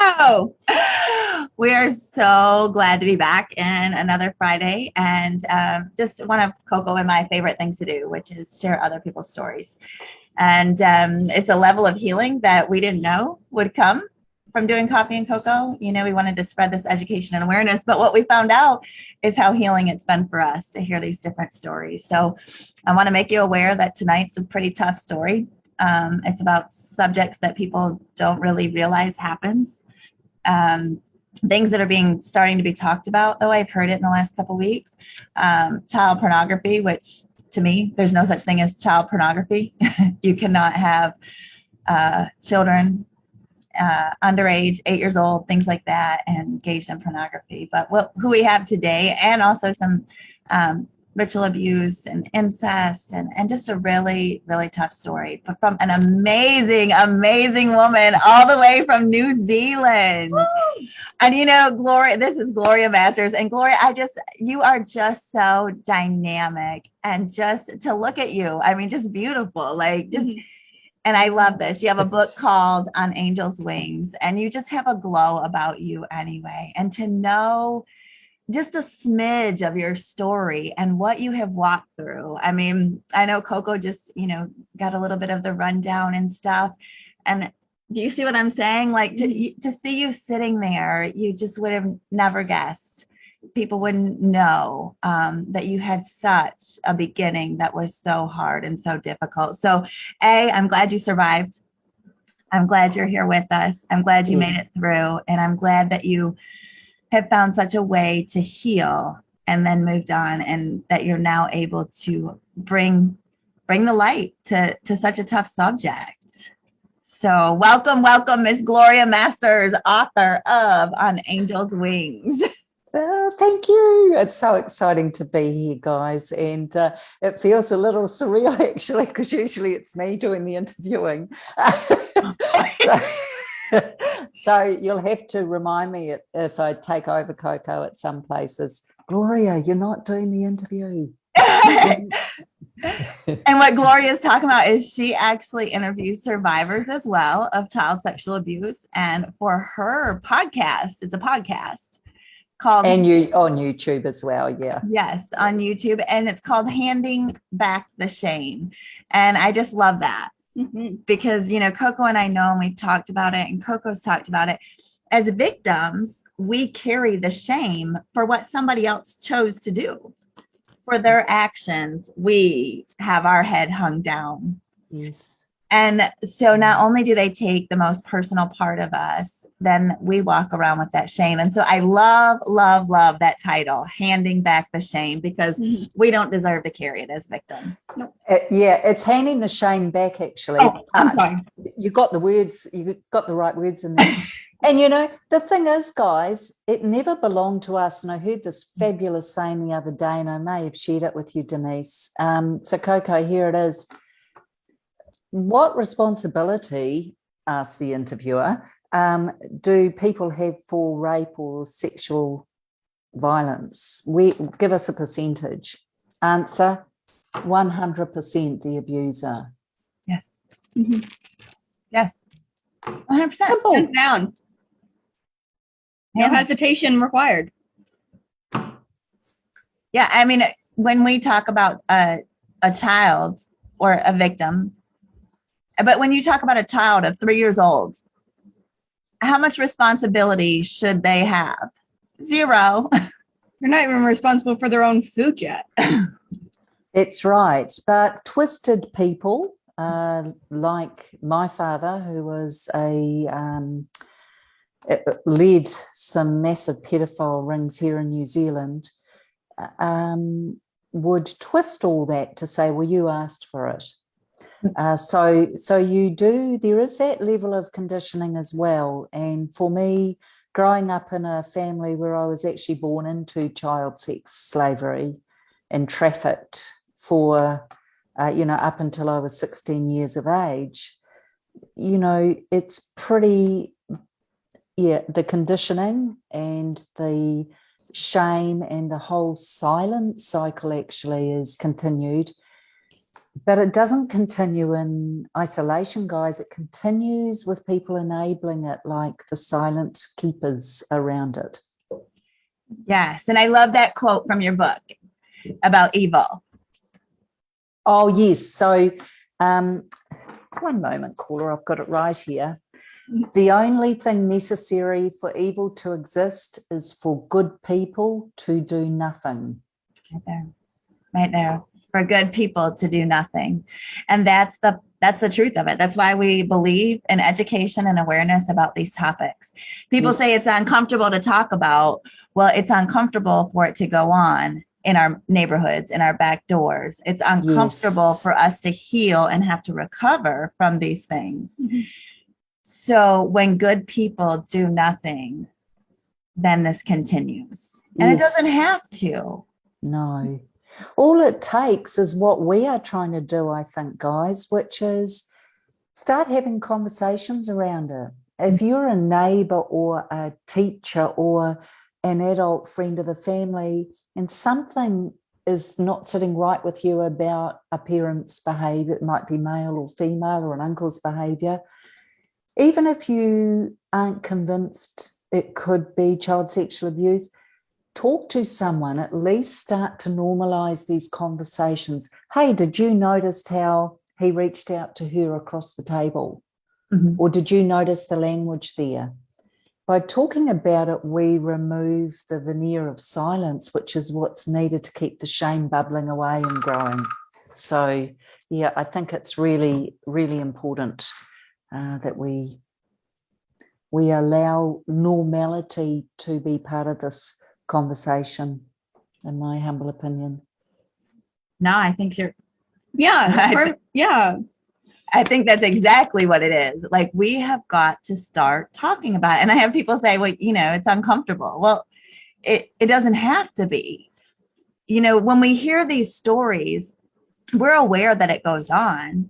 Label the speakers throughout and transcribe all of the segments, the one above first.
Speaker 1: Oh, we are so glad to be back in another Friday, and just one of Coco and my favorite things to do, which is share other people's stories. And it's a level of healing that we didn't know would come from doing coffee and cocoa. You know, we wanted to spread this education and awareness, but what we found out is how healing it's been for us to hear these different stories. So I want to make you aware that tonight's a pretty tough story. It's about subjects that people don't really realize happens. Things that are starting to be talked about, though I've heard it in the last couple of weeks. Child pornography, which to me, there's no such thing as child pornography. You cannot have children underage, 8 years old, things like that, and engaged in pornography. But who we have today, and also some ritual abuse and incest, and just a really, really tough story, but from an amazing, amazing woman all the way from New Zealand. Woo! And you know, Gloria, this is Gloria Masters. And Gloria, you are just so dynamic, and just to look at you, I mean, just beautiful, like just, and I love this. You have a book called On Angel's Wings, and you just have a glow about you anyway. And to know just a smidge of your story and what you have walked through. I mean, I know Coco just, got a little bit of the rundown and stuff. And do you see what I'm saying? Like to see you sitting there, you just would have never guessed. People wouldn't know that you had such a beginning that was so hard and so difficult. So I'm glad you survived. I'm glad you're here with us. I'm glad you made it through. And I'm glad that you have found such a way to heal and then moved on, and that you're now able to bring the light to such a tough subject. So welcome, Miss Gloria Masters, author of On Angel's Wings.
Speaker 2: Well, thank you. It's so exciting to be here, guys. And it feels a little surreal, actually, because usually it's me doing the interviewing. So you'll have to remind me if I take over Coco at some places. Gloria, you're not doing the interview.
Speaker 1: And what Gloria is talking about is she actually interviews survivors as well of child sexual abuse. And for her podcast, it's a podcast called...
Speaker 2: And you on YouTube as well, yeah.
Speaker 1: Yes, on YouTube. And it's called Handing Back the Shame. And I just love that. Because, Coco and I know, and we've talked about it, and Coco's talked about it. As victims, we carry the shame for what somebody else chose to do. For their actions, we have our head hung down.
Speaker 2: Yes.
Speaker 1: And so not only do they take the most personal part of us, then we walk around with that shame. And so I love, love, love that title, Handing Back the Shame, because we don't deserve to carry it as victims.
Speaker 2: It's handing the shame back, actually.
Speaker 1: Oh, I'm sorry.
Speaker 2: You got the words, you got the right words in there. And, the thing is, guys, it never belonged to us. And I heard this fabulous saying the other day, and I may have shared it with you, Denise. So, Coco, here it is. What responsibility, asked the interviewer, do people have for rape or sexual violence? Give us a percentage. Answer, 100% the abuser.
Speaker 1: Yes. Mm-hmm. Yes. 100%. Hands down. No hesitation required. Yeah, I mean, when we talk about a child or a victim, but when you talk about a child of 3 years old, how much responsibility should they have? Zero. They're not even responsible for their own food yet.
Speaker 2: That's right. But twisted people, like my father, who was led some massive pedophile rings here in New Zealand, would twist all that to say, well, you asked for it. So you do, there is that level of conditioning as well. And for me, growing up in a family where I was actually born into child sex slavery and trafficked for, up until I was 16 years of age, it's pretty, the conditioning and the shame and the whole silence cycle actually is continued. But it doesn't continue in isolation, guys. It continues with people enabling it, like the silent keepers around it.
Speaker 1: Yes. And I love that quote from your book about evil.
Speaker 2: Oh, yes. So one moment, caller, I've got it right here. The only thing necessary for evil to exist is for good people to do nothing.
Speaker 1: Right there. Right there. For good people to do nothing. And that's the truth of it. That's why we believe in education and awareness about these topics. People
Speaker 2: Yes.
Speaker 1: say it's uncomfortable to talk about. Well, it's uncomfortable for it to go on in our neighborhoods, in our back doors. It's uncomfortable
Speaker 2: Yes.
Speaker 1: for us to heal and have to recover from these things. Mm-hmm. So when good people do nothing, then this continues. And yes. It doesn't have to.
Speaker 2: No. All it takes is what we are trying to do, I think, guys, which is start having conversations around it. If you're a neighbour or a teacher or an adult friend of the family and something is not sitting right with you about a parent's behaviour, it might be male or female or an uncle's behaviour, even if you aren't convinced it could be child sexual abuse, talk to someone, at least start to normalise these conversations. Hey, did you notice how he reached out to her across the table? Mm-hmm. Or did you notice the language there? By talking about it, we remove the veneer of silence, which is what's needed to keep the shame bubbling away and growing. So, yeah, I think it's really, really important that we allow normality to be part of this conversation, in my humble opinion.
Speaker 1: No, I think you're...
Speaker 3: Yeah. Yeah.
Speaker 1: I think that's exactly what it is. Like, we have got to start talking about it. And I have people say, well, it's uncomfortable. Well, it doesn't have to be. When we hear these stories, we're aware that it goes on.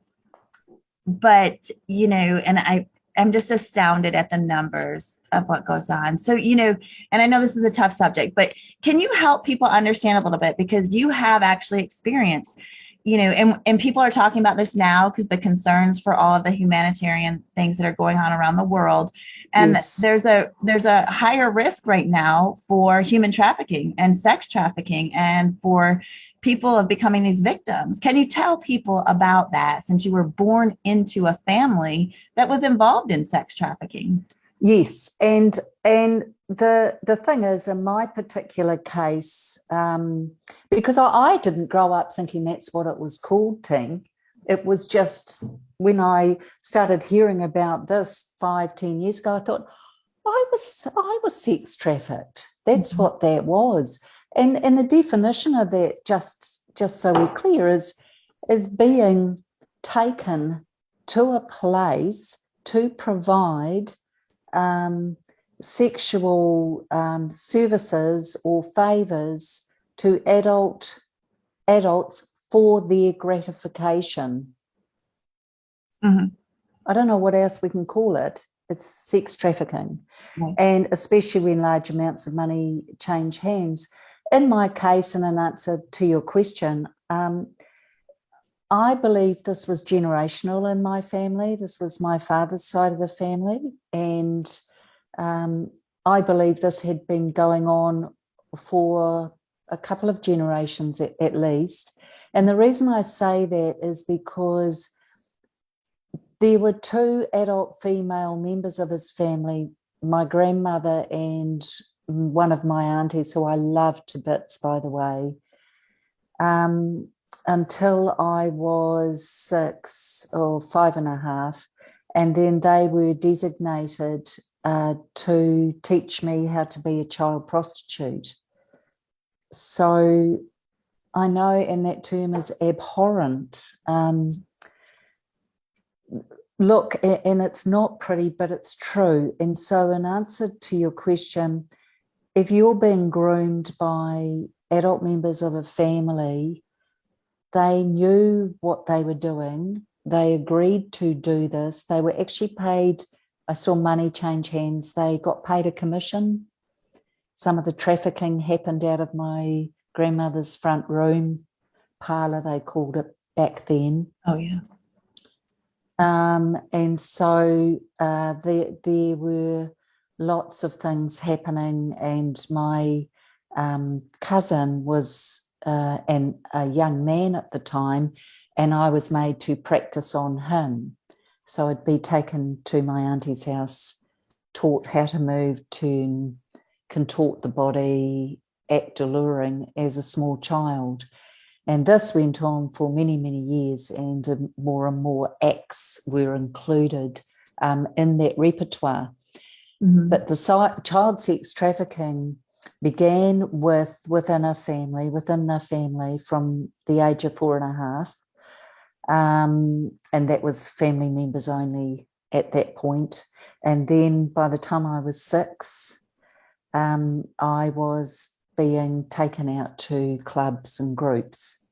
Speaker 1: But, and I'm just astounded at the numbers of what goes on. So, and I know this is a tough subject, but can you help people understand a little bit? Because you have actually experienced, and people are talking about this now because the concerns for all of the humanitarian things that are going on around the world. And yes. there's a higher risk right now for human trafficking and sex trafficking and for people of becoming these victims. Can you tell people about that, since you were born into a family that was involved in sex trafficking?
Speaker 2: Yes, and the thing is, in my particular case, because I didn't grow up thinking that's what it was called, Ting. It was just when I started hearing about this 5-10 years ago, I thought, I was sex trafficked. That's what that was. And the definition of that, just so we're clear, is being taken to a place to provide sexual services or favours to adults for their gratification. Mm-hmm. I don't know what else we can call it. It's sex trafficking. Mm-hmm. And especially when large amounts of money change hands. In my case, and in answer to your question, I believe this was generational in my family. This was my father's side of the family. And I believe this had been going on for a couple of generations at least. And the reason I say that is because there were 2 adult female members of his family, my grandmother and one of my aunties, who I love to bits, by the way, until I was 6 or 5.5. And then they were designated to teach me how to be a child prostitute. So I know, and that term is abhorrent. Look, and it's not pretty, but it's true. And so in answer to your question, if you're being groomed by adult members of a family, they knew what they were doing. They agreed to do this. They were actually paid. I saw money change hands. They got paid a commission. Some of the trafficking happened out of my grandmother's front room, parlour, they called it back then.
Speaker 1: Oh, yeah.
Speaker 2: And so there were lots of things happening, and my cousin was a young man at the time, and I was made to practice on him. So I'd be taken to my auntie's house, taught how to move, turn, contort the body, act alluring as a small child. And this went on for many, many years, and more acts were included in that repertoire.
Speaker 1: Mm-hmm.
Speaker 2: But the child sex trafficking began within the family from the age of 4.5. And that was family members only at that point. And then by the time I was 6, I was being taken out to clubs and groups.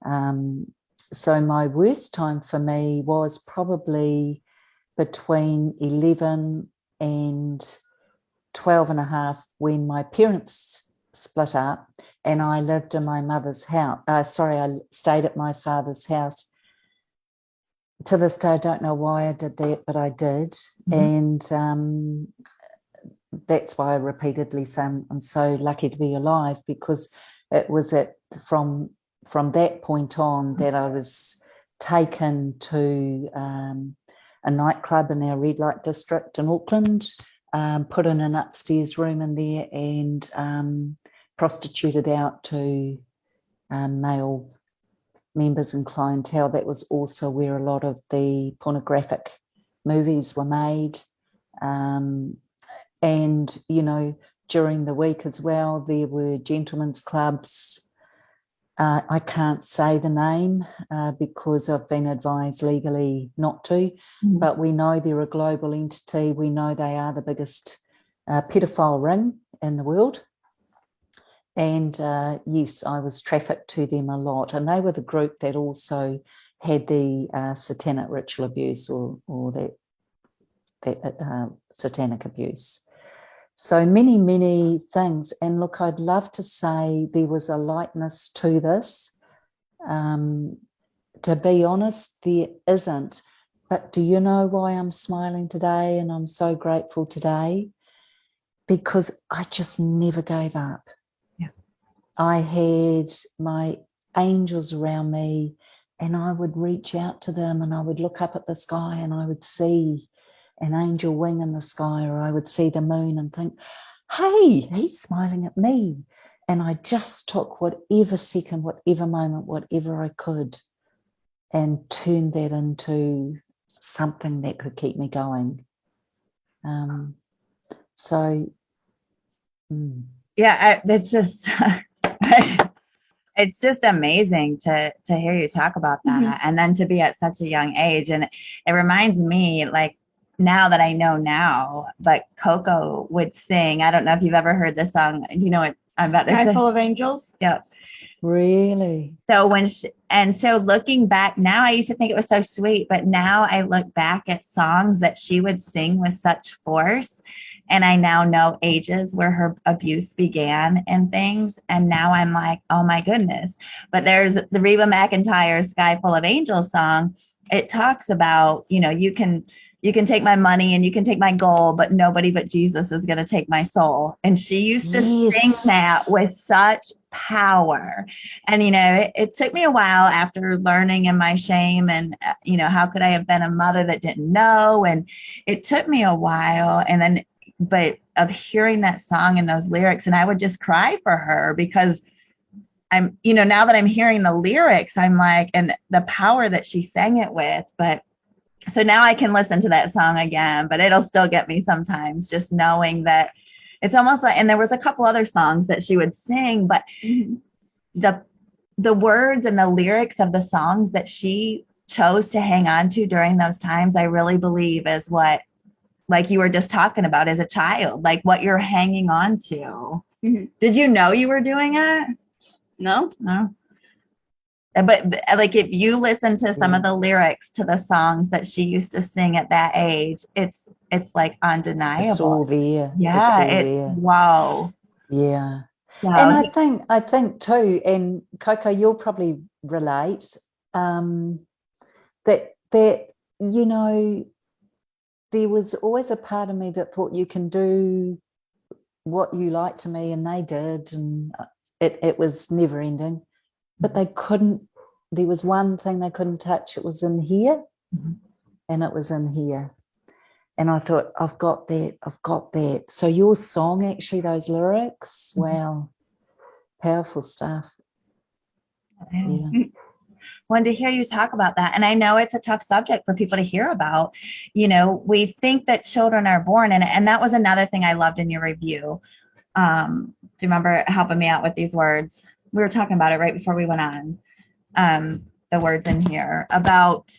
Speaker 2: So my worst time for me was probably between 11 and 12.5, when my parents split up and I lived in my mother's house. I stayed at my father's house. To this day, I don't know why I did that, but I did. Mm-hmm. And that's why I repeatedly say I'm so lucky to be alive, because it was from that point on that I was taken to a nightclub in our red light district in Auckland, put in an upstairs room in there, and prostituted out to male members and clientele. That was also where a lot of the pornographic movies were made. And, during the week as well, there were gentlemen's clubs. I can't say the name because I've been advised legally not to, but we know they're a global entity. We know they are the biggest pedophile ring in the world. And yes, I was trafficked to them a lot. And they were the group that also had the satanic ritual abuse or that satanic abuse. So many, many things. And look, I'd love to say there was a lightness to this. To be honest, there isn't. But do you know why I'm smiling today and I'm so grateful today? Because I just never gave up.
Speaker 1: Yeah.
Speaker 2: I had my angels around me, and I would reach out to them, and I would look up at the sky and I would see an angel wing in the sky, or I would see the moon and think, hey, he's smiling at me. And I just took whatever second, whatever moment, whatever I could, and turned that into something that could keep me going.
Speaker 1: Yeah, it's just it's just amazing to hear you talk about that, and then to be at such a young age. And it reminds me, like, now that I know now, but Coco would sing. I don't know if you've ever heard this song. Do you know what I'm about to say?
Speaker 3: Sky Full of Angels.
Speaker 1: Yeah.
Speaker 2: Really?
Speaker 1: So so looking back now, I used to think it was so sweet, but now I look back at songs that she would sing with such force, and I now know ages where her abuse began and things. And now I'm like, oh my goodness. But there's the Reba McEntire Sky Full of Angels song. It talks about, you can take my money and you can take my gold, but nobody but Jesus is going to take my soul. And she used to sing that with such power. And, it took me a while after learning in my shame and, how could I have been a mother that didn't know? And it took me a while. And then, but of hearing that song and those lyrics, and I would just cry for her, because I'm, now that I'm hearing the lyrics, I'm like, and the power that she sang it with, but so now I can listen to that song again, but it'll still get me sometimes, just knowing that it's almost like, and there was a couple other songs that she would sing, but the words and the lyrics of the songs that she chose to hang on to during those times, I really believe is what, like you were just talking about as a child, like what you're hanging on to. Did you know you were doing it?
Speaker 3: No.
Speaker 1: But like, if you listen to some of the lyrics to the songs that she used to sing at that age, it's like undeniable.
Speaker 2: It's all there.
Speaker 1: Yeah, it's wow.
Speaker 2: Yeah.
Speaker 1: So,
Speaker 2: and I think too, and Coco, you'll probably relate, that you know, there was always a part of me that thought you can do what you like to me, and they did, and it was never ending. But they couldn't. There was one thing they couldn't touch. It was in here, and it was in here. And I thought, I've got that. So your song, actually, those lyrics, wow, powerful stuff. Yeah.
Speaker 1: Wanted to hear you talk about that. And I know it's a tough subject for people to hear about. You know, we think that children are born, and that was another thing I loved in your review. Do you remember helping me out with these words? We were talking about it right before we went on. The words in here about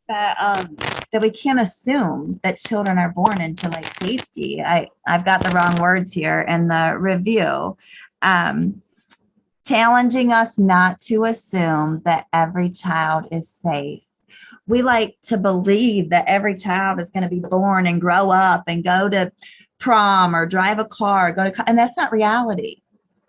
Speaker 1: that we can't assume that children are born into like safety. I've got the wrong words here in the review. Challenging us not to assume that every child is safe. We like to believe that every child is going to be born and grow up and go to prom or drive a car, and that's not reality.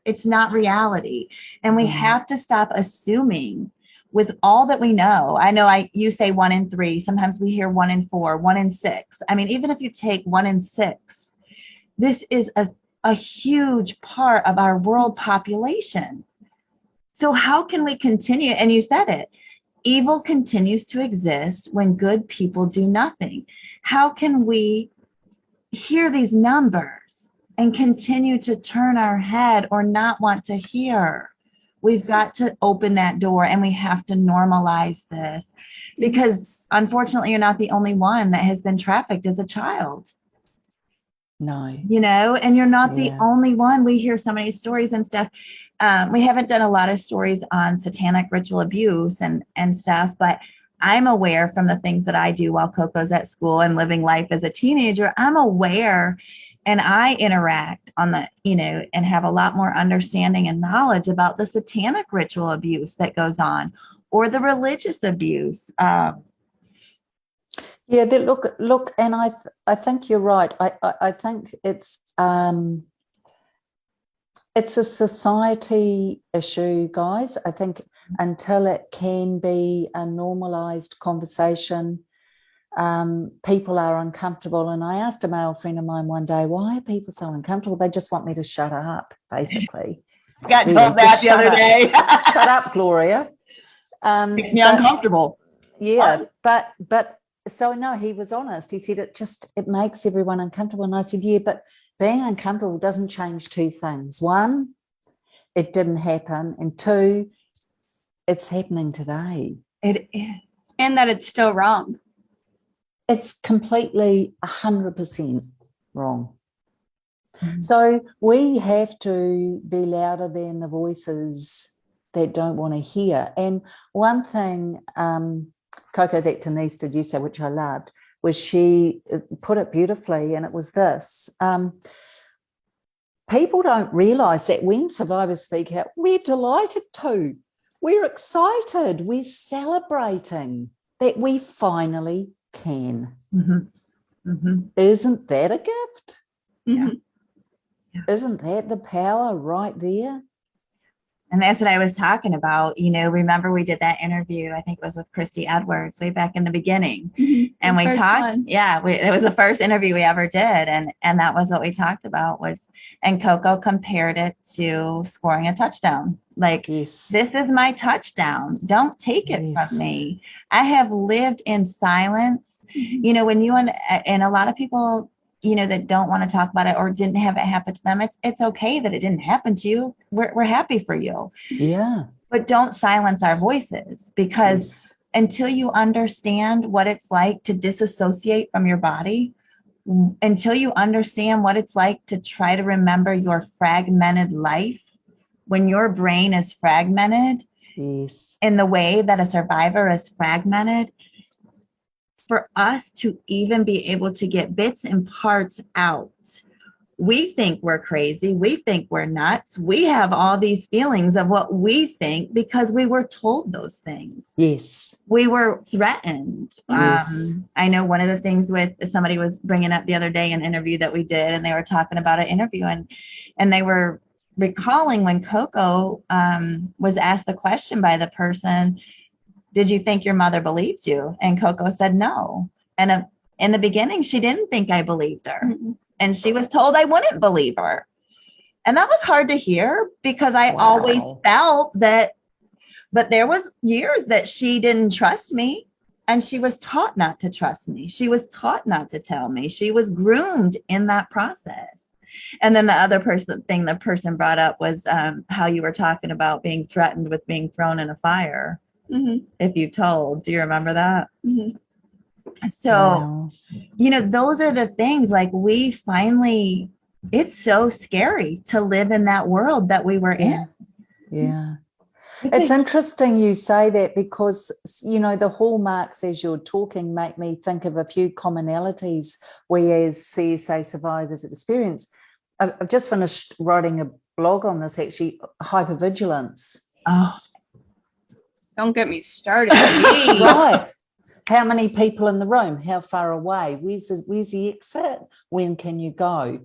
Speaker 1: It's not reality. And we have to stop assuming with all that we know. I know you say 1 in 3. Sometimes we hear 1 in 4, 1 in 6. I mean, even if you take 1 in 6, this is a huge part of our world population. So how can we continue? And you said it, evil continues to exist when good people do nothing. How can we hear these numbers and continue to turn our head or not want to hear? We've got to open that door, and we have to normalize this, because unfortunately, you're not the only one that has been trafficked as a child.
Speaker 2: No.
Speaker 1: You know, and you're not the only one. We hear so many stories and stuff. We haven't done a lot of stories on satanic ritual abuse and stuff, but I'm aware from the things that I do while Coco's at school and living life as a teenager, I'm aware, and I interact on the, you know, and have a lot more understanding and knowledge about the satanic ritual abuse that goes on, or the religious abuse.
Speaker 2: Yeah, look, and I think you're right. I think it's a society issue, guys. I think until it can be a normalized conversation, people are uncomfortable. And I asked a male friend of mine one day, why are people so uncomfortable? They just want me to shut up, basically.
Speaker 1: Got told that the other day.
Speaker 2: Shut up, Gloria.
Speaker 1: Makes me uncomfortable.
Speaker 2: Yeah, but so no, he was honest. He said it makes everyone uncomfortable. And I said, yeah, but being uncomfortable doesn't change 2 things. 1, it didn't happen. And 2, it's happening today.
Speaker 1: It is.
Speaker 3: And that it's still wrong.
Speaker 2: It's completely 100% wrong. Mm-hmm. So we have to be louder than the voices that don't want to hear. And one thing, Coco, that Denise did yesterday, which I loved, was she put it beautifully, and it was this. People don't realise that when survivors speak out, we're delighted to. We're excited. We're celebrating that we finally can. Mm-hmm. Mm-hmm. Isn't that a gift?
Speaker 1: Mm-hmm.
Speaker 2: Yeah. Isn't that the power right there?
Speaker 1: And that's what I was talking about. You know, remember we did that interview, I think it was with Christy Edwards way back in the beginning. Mm-hmm. And we talked, it was the first interview we ever did. And that was what we talked about and Coco compared it to scoring a touchdown. Like, yes, this is my touchdown. Don't take it from me. I have lived in silence. Mm-hmm. You know, when you and a lot of people, you know, that don't want to talk about it or didn't have it happen to them, it's okay that it didn't happen to you. We're happy for you. Yeah. But don't silence our voices, because until you understand what it's like to disassociate from your body, until you understand what it's like to try to remember your fragmented life, when your brain is fragmented in the way that a survivor is fragmented, for us to even be able to get bits and parts out, we think we're crazy. We think we're nuts. We have all these feelings of what we think because we were told those things. Yes. We were threatened. Yes. I know one of the things somebody was bringing up the other day, an interview that we did, and they were talking about an interview, and they were recalling when Coco was asked the question by the person, did you think your mother believed you? And Coco said no. And in the beginning, she didn't think I believed her. Mm-hmm. And she was told I wouldn't believe her. And that was hard to hear because I always felt that, but there was years that she didn't trust me. And she was taught not to trust me. She was taught not to tell me. She was groomed in that process. And then the other thing the person brought up was how you were talking about being threatened with being thrown in a fire. Mm-hmm. If you told, do you remember that? Mm-hmm. So, those are the things like we finally, it's so scary to live in that world that we were in.
Speaker 2: Yeah. It's interesting you say that because, the hallmarks as you're talking make me think of a few commonalities we as CSA survivors experience. I've just finished writing a blog on this, actually, hypervigilance.
Speaker 3: Oh, don't get me started.
Speaker 2: Right. How many people in the room? How far away? Where's the exit? When can you go?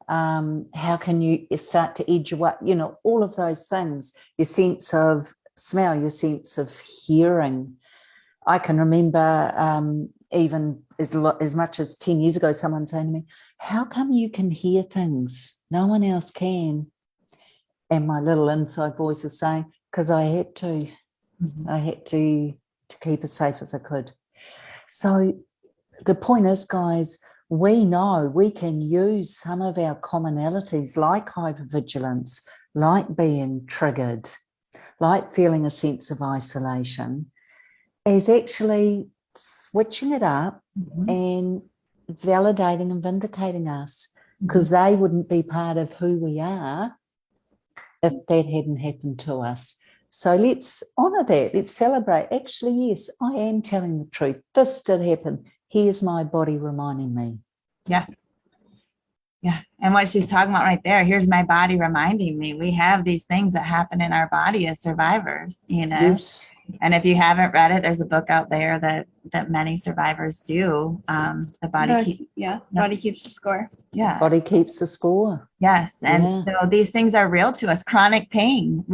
Speaker 2: How can you start to edge away? All of those things, your sense of smell, your sense of hearing. I can remember even as much as 10 years ago, someone saying to me, how come you can hear things? No one else can. And my little inside voice is saying, because I had to. Mm-hmm. I had to keep as safe as I could. So the point is, guys, we know we can use some of our commonalities like hypervigilance, like being triggered, like feeling a sense of isolation, as actually switching it up and validating and vindicating us, because they wouldn't be part of who we are if that hadn't happened to us. So let's honour that. Let's celebrate. Actually, yes, I am telling the truth. This did happen. Here's my body reminding me.
Speaker 1: Yeah. Yeah. And what she's talking about right there, here's my body reminding me. We have these things that happen in our body as survivors, Yes. And if you haven't read it, there's a book out there that many survivors do. The body
Speaker 3: body keeps the score.
Speaker 1: Yeah.
Speaker 2: Body keeps the score.
Speaker 1: Yes. And so these things are real to us. Chronic pain.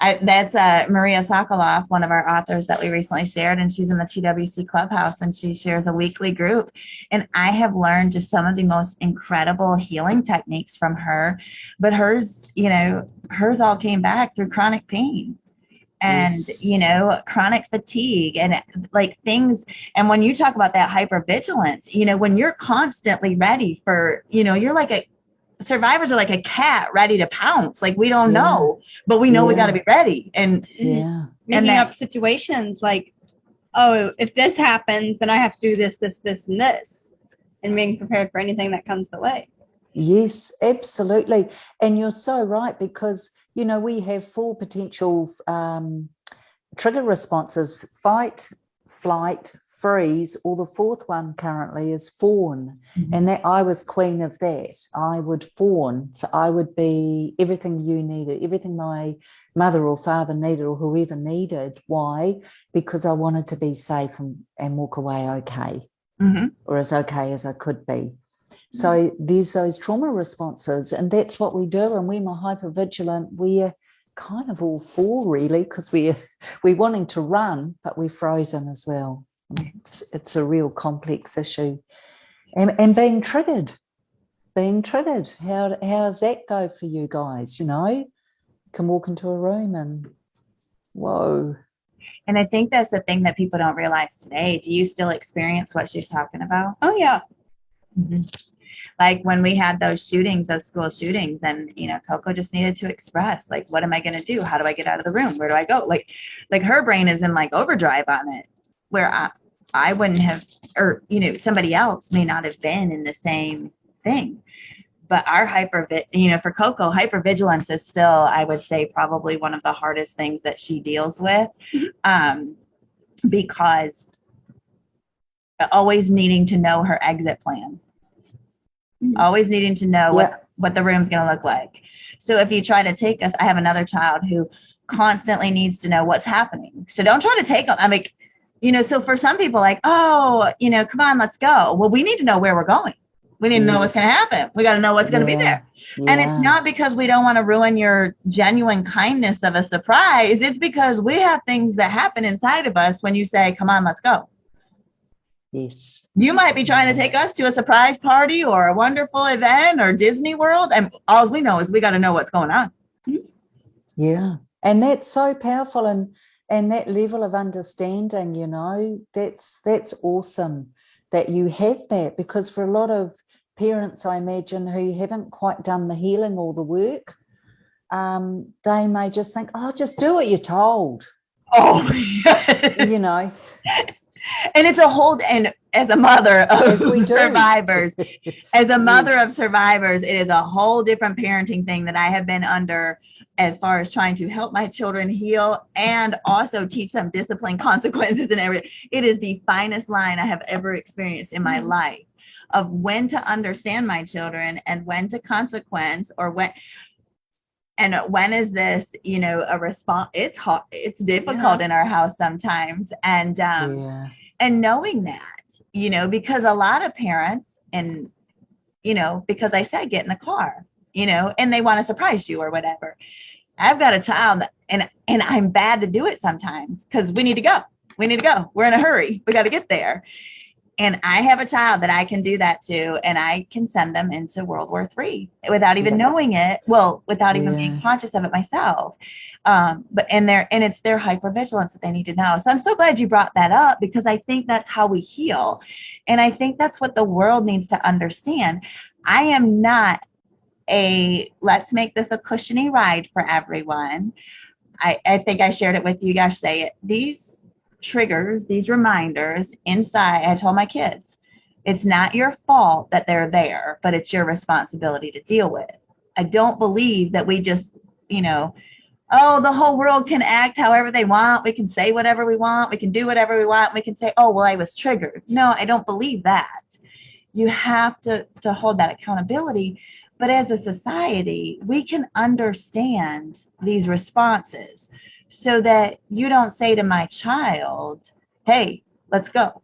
Speaker 1: That's Maria Sokoloff, one of our authors that we recently shared, and she's in the TWC Clubhouse, and she shares a weekly group. And I have learned just some of the most incredible healing techniques from her. But hers all came back through chronic pain. And, chronic fatigue and like things. And when you talk about that hypervigilance, when you're constantly ready for, survivors are like a cat ready to pounce. Like we don't know, but we know we got to be ready. And
Speaker 3: making up situations like, oh, if this happens, then I have to do this, this, this, and this, and being prepared for anything that comes the way.
Speaker 2: Yes, absolutely. And you're so right, because, we have 4 potential trigger responses: fight, flight, freeze, or the 4th one currently is fawn. Mm-hmm. And that I was queen of that. I would fawn. So I would be everything you needed, everything my mother or father needed or whoever needed. Why? Because I wanted to be safe and walk away okay, or as okay as I could be. So there's those trauma responses, and that's what we do. And when we're hypervigilant, we're kind of all 4 really, because we're wanting to run, but we're frozen as well. It's a real complex issue. And being triggered. How does that go for you guys? You can walk into a room and whoa.
Speaker 1: And I think that's the thing that people don't realize today. Do you still experience what she's talking about?
Speaker 3: Oh, yeah.
Speaker 1: Mm-hmm. Like when we had those shootings, those school shootings, and, Coco just needed to express, like, what am I going to do? How do I get out of the room? Where do I go? Like her brain is in like overdrive on it, where I wouldn't have, or, somebody else may not have been in the same thing. But our for Coco, hypervigilance is still, I would say, probably one of the hardest things that she deals with, because always needing to know her exit plan. Always needing to know what the room's going to look like. So if you try to take us, I have another child who constantly needs to know what's happening. So don't try to take them. So for some people, like, oh, come on, let's go. Well, we need to know where we're going. We need to know what's going to happen. We got to know what's going to be there. And it's not because we don't want to ruin your genuine kindness of a surprise. It's because we have things that happen inside of us when you say, come on, let's go.
Speaker 2: Yes.
Speaker 1: You might be trying to take us to a surprise party or a wonderful event or Disney World. And all we know is we got to know what's going on.
Speaker 2: Yeah. And that's so powerful. And that level of understanding, you know, that's awesome that you have that, because for a lot of parents, I imagine, who haven't quite done the healing or the work, they may just think, oh, just do what you're told.
Speaker 1: Oh,
Speaker 2: you know.
Speaker 1: And it's a whole, and as a mother of survivors, as a mother of survivors, it is a whole different parenting thing that I have been under, as far as trying to help my children heal and also teach them discipline, consequences, and everything. It is the finest line I have ever experienced in my life, of when to understand my children and when to consequence, or when is this, you know, a response. It's hard, it's difficult in our house sometimes. And and knowing that, you know, because a lot of parents, and, you know, because I said, get in the car, you know, and they want to surprise you or whatever. I've got a child, and I'm bad to do it sometimes, because we need to go. We're in a hurry. We got to get there. And I have a child that I can do that to, and I can send them into World War III without even knowing it. Well, without even being conscious of it myself. But it's their hypervigilance that they need to know. So I'm so glad you brought that up, because I think that's how we heal. And I think that's what the world needs to understand. I am not let's make this a cushiony ride for everyone. I think I shared it with you yesterday. These triggers, these reminders inside, I told my kids, it's not your fault that they're there, but it's your responsibility to deal with. I don't believe that we just, you know, oh, the whole world can act however they want. We can say whatever we want. We can do whatever we want. We can say, oh, well, I was triggered. No, I don't believe that. You have to hold that accountability. But as a society, we can understand these responses, so that you don't say to my child, hey, let's go.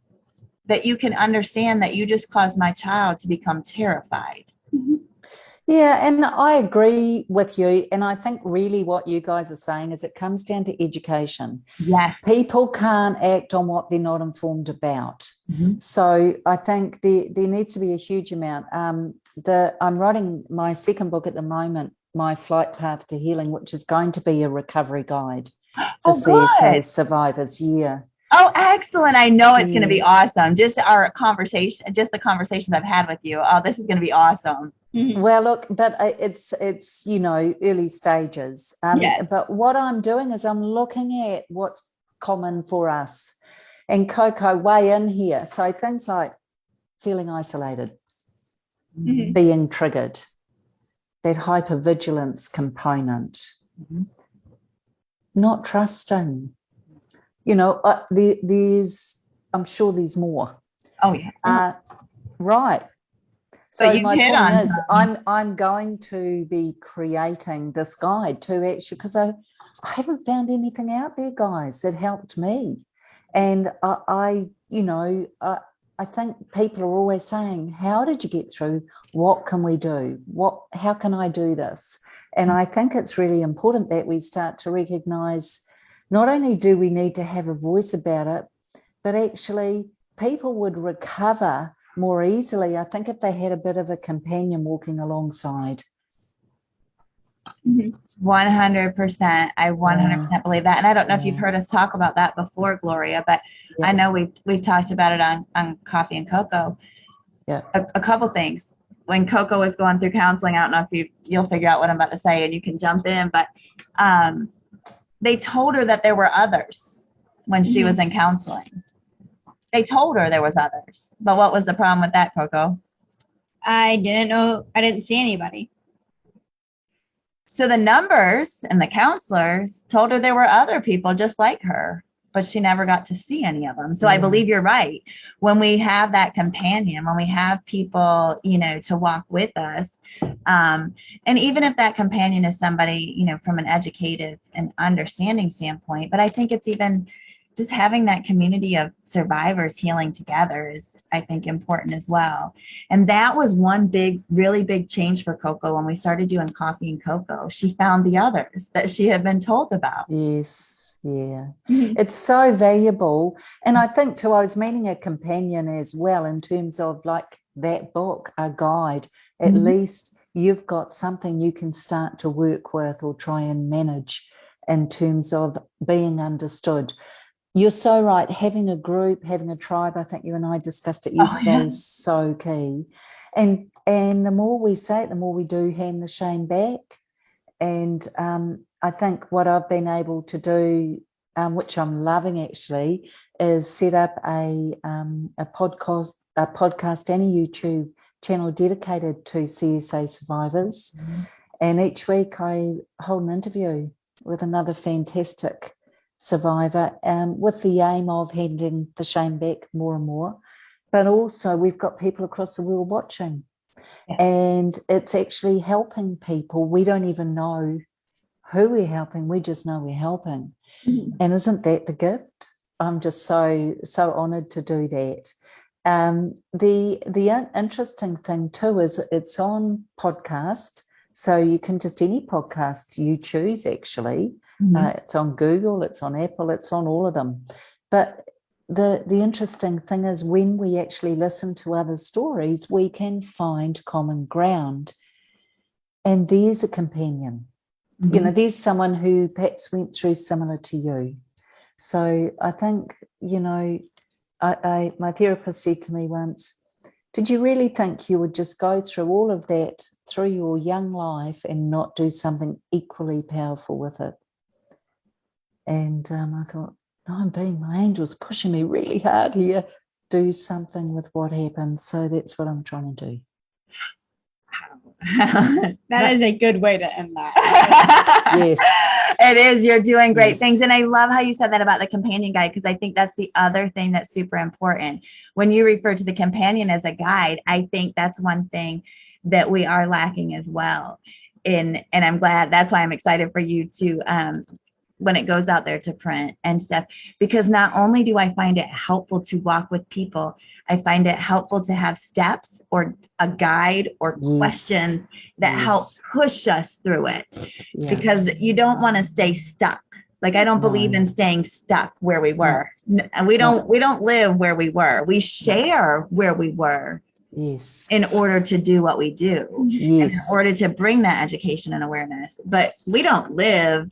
Speaker 1: That you can understand that you just caused my child to become terrified.
Speaker 2: Yeah, and I agree with you. And I think really what you guys are saying is it comes down to education.
Speaker 1: Yes.
Speaker 2: People can't act on what they're not informed about. So I think there needs to be a huge amount. I'm writing my second book at the moment, My Flight Path to Healing, which is going to be a recovery guide for CSA survivors. Yeah.
Speaker 1: Oh, excellent. I know it's going to be awesome. Just our conversation, just the conversations I've had with you. Oh, this is going to be awesome.
Speaker 2: Well, look, but it's you know, early stages. But what I'm doing is I'm looking at what's common for us. And Coco, weigh in here. So things like feeling isolated, being triggered, that hypervigilance component, not trusting. You know, I'm sure there's more.
Speaker 1: Oh, yeah.
Speaker 2: Right. So my point is, I'm going to be creating this guide to actually, because I haven't found anything out there, guys, that helped me. And I think people are always saying, how did you get through? What can we do? How can I do this? And I think it's really important that we start to recognize, not only do we need to have a voice about it, but actually people would recover more easily, I think, if they had a bit of a companion walking alongside.
Speaker 1: 100%. I 100% believe that. And I don't know if you've heard us talk about that before, Gloria, but I know we've talked about it on Coffee and Cocoa.
Speaker 2: Yeah.
Speaker 1: A couple things. When Coco was going through counseling, I don't know if you'll figure out what I'm about to say and you can jump in, but they told her that there were others when she was in counseling. They told her there was others. But what was the problem with that, Coco?
Speaker 3: I didn't know. I didn't see anybody.
Speaker 1: So the numbers and the counselors told her there were other people just like her, but she never got to see any of them. So I believe you're right. When we have that companion, when we have people, you know, to walk with us, and even if that companion is somebody, you know, from an educated and understanding standpoint, but I think it's even just having that community of survivors healing together is, I think, important as well. And that was one really big change for Coco when we started doing coffee and cocoa. She found the others that she had been told about.
Speaker 2: Yes, yeah. It's so valuable. And I think too, I was meeting a companion as well in terms of like that book, a guide. At least you've got something you can start to work with or try and manage in terms of being understood. You're so right. Having a group, having a tribe, I think you and I discussed it yesterday, is so key. And the more we say it, the more we do hand the shame back. And I think what I've been able to do, which I'm loving actually, is set up a podcast and a YouTube channel dedicated to CSA survivors. And each week I hold an interview with another fantastic survivor, with the aim of handing the shame back more and more. But also we've got people across the world watching. And it's actually helping people. We don't even know who we're helping. We just know we're helping. And isn't that the gift? I'm just so honoured to do that. The interesting thing too is it's on podcast. So you can just, any podcast you choose actually. It's on Google, it's on Apple, it's on all of them. But the interesting thing is when we actually listen to other stories, we can find common ground. And there's a companion. You know, there's someone who perhaps went through similar to you. So I think, you know, my therapist said to me once, did you really think you would just go through all of that through your young life and not do something equally powerful with it? And I thought, no, my angel's pushing me really hard here. Do something with what happened. So that's what I'm trying to do.
Speaker 3: That is a good way to end that.
Speaker 2: Yes.
Speaker 1: It is. You're doing great things. And I love how you said that about the companion guide, because I think that's the other thing that's super important. When you refer to the companion as a guide, I think that's one thing that we are lacking as well. And I'm glad, that's why I'm excited for you to, when it goes out there to print and stuff, because not only do I find it helpful to walk with people, I find it helpful to have steps or a guide or questions that help push us through it, because you don't want to stay stuck. Like, I don't believe in staying stuck where we were. And we don't live where we were. We share where we were. In order to do what we do. And in order to bring that education and awareness. But we don't live,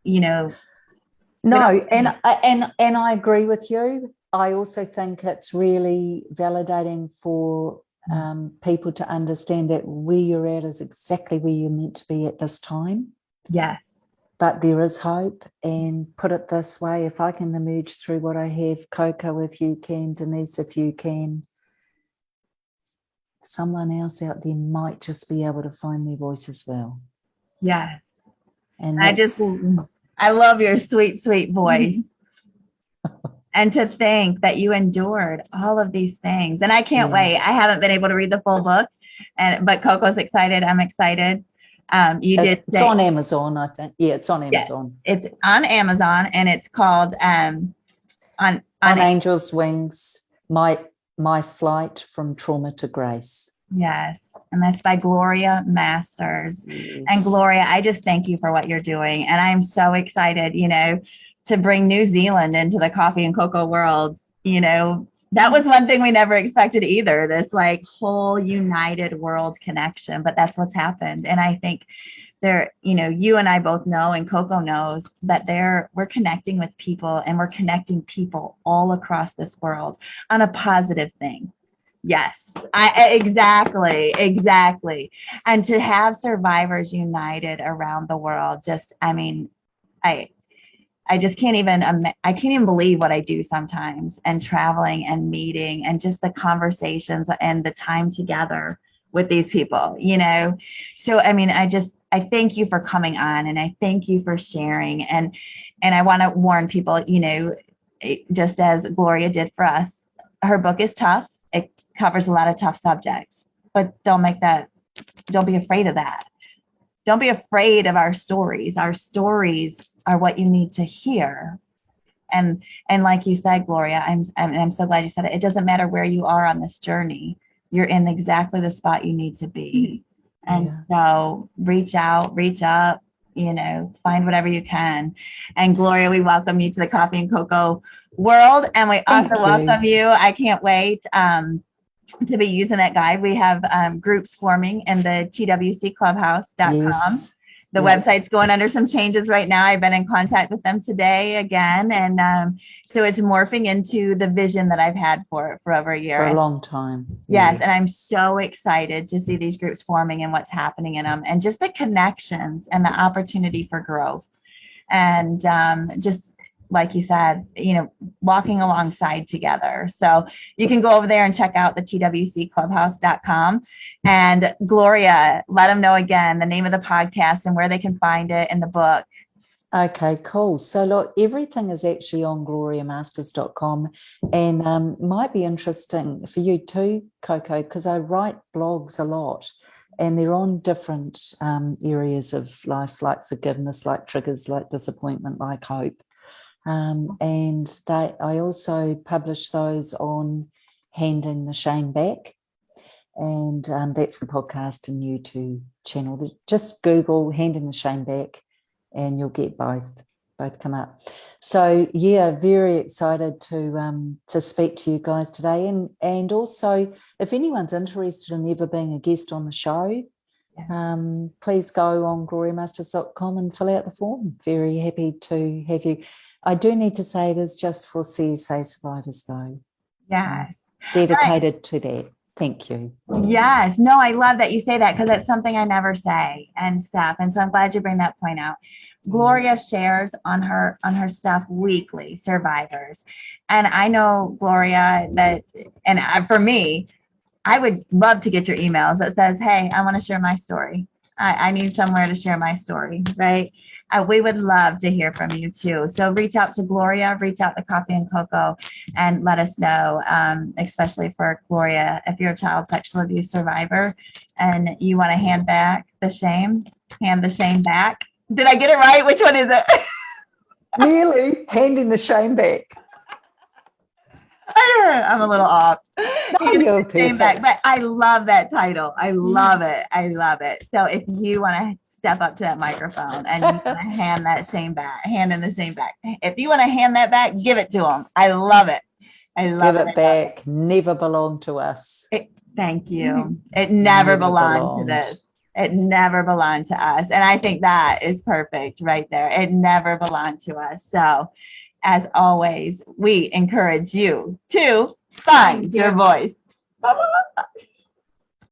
Speaker 1: you know.
Speaker 2: No, and I agree with you. I also think it's really validating for people to understand that where you're at is exactly where you're meant to be at this time.
Speaker 1: Yes.
Speaker 2: But there is hope. And put it this way, if I can emerge through what I have, Coco, if you can, Denise, if you can, someone else out there might just be able to find their voice as well.
Speaker 1: Yes.
Speaker 2: And
Speaker 1: I love your sweet, sweet voice. And to think that you endured all of these things. And I can't wait. I haven't been able to read the full book, but Coco's excited. I'm excited.
Speaker 2: It's on Amazon, I think. Yeah, it's on Amazon.
Speaker 1: Yes, it's on Amazon, and it's called on
Speaker 2: Angel's Wings, My Flight from Trauma to Grace.
Speaker 1: Yes. And that's by Gloria Masters. And Gloria, I just thank you for what you're doing. And I'm so excited, you know, to bring New Zealand into the coffee and cocoa world. You know, that was one thing we never expected either, this like whole united world connection. But that's what's happened. And I think you know, you and I both know, and Coco knows, that we're connecting with people, and we're connecting people all across this world on a positive thing. Yes, exactly. And to have survivors united around the world, I just can't even believe what I do sometimes, and traveling and meeting and just the conversations and the time together with these people, you know? So, I mean, I thank you for coming on, and I thank you for sharing. And I want to warn people, you know, just as Gloria did for us, her book is tough. It covers a lot of tough subjects, but don't be afraid of that. Don't be afraid of our stories. Our stories are what you need to hear And like you said, Gloria, I'm so glad you said it. It doesn't matter where you are on this journey. You're in exactly the spot you need to be. And so reach out, reach up, find whatever you can. And Gloria, we welcome you to the Coffee and Cocoa world. And we also welcome you. I can't wait to be using that guide. We have groups forming in the twcclubhouse.com.
Speaker 2: Yes.
Speaker 1: The website's going under some changes right now. I've been in contact with them today again. And so it's morphing into the vision that I've had for over a year.
Speaker 2: For a long time.
Speaker 1: Yes. And I'm so excited to see these groups forming and what's happening in them, and just the connections and the opportunity for growth. And just like you said, walking alongside together. So you can go over there and check out the twcclubhouse.com. And Gloria, let them know again the name of the podcast and where they can find it in the book.
Speaker 2: Okay, cool. So look, everything is actually on gloriamasters.com, and might be interesting for you too, Coco, because I write blogs a lot, and they're on different areas of life, like forgiveness, like triggers, like disappointment, like hope. And I also publish those on Handing the Shame Back, and that's the podcast and YouTube channel. Just Google Handing the Shame Back and you'll get both come up. So very excited to speak to you guys today, and also if anyone's interested in ever being a guest on the show, please go on gloriamasters.com and fill out the form. Very happy to have you. I do need to say it is just for CSA survivors, though.
Speaker 1: Yes.
Speaker 2: Dedicated to that. Thank you.
Speaker 1: Yes. No, I love that you say that, because that's something I never say and stuff. And so I'm glad you bring that point out. Gloria shares on her stuff weekly, survivors. And I know, Gloria, that, and for me, I would love to get your emails that says, hey, I want to share my story. I need somewhere to share my story, right? We would love to hear from you too. So reach out to Gloria, reach out to Coffee and Cocoa, and let us know, especially for Gloria, if you're a child sexual abuse survivor and you want to hand the shame back. Did I get it right? Which one is it?
Speaker 2: Nearly. Handing the shame back.
Speaker 1: I'm a little off.
Speaker 2: No, you're perfect.
Speaker 1: But I love that title. I love it. I love it. So if you want to step up to that microphone and you want to hand in the shame back. If you want to hand that back, give it to them. I love it. I love it.
Speaker 2: Give it back. Never belonged to us.
Speaker 1: Thank you. It never belonged to this. It never belonged to us. And I think that is perfect right there. It never belonged to us. So as always, we encourage you to find your voice. Bye-bye.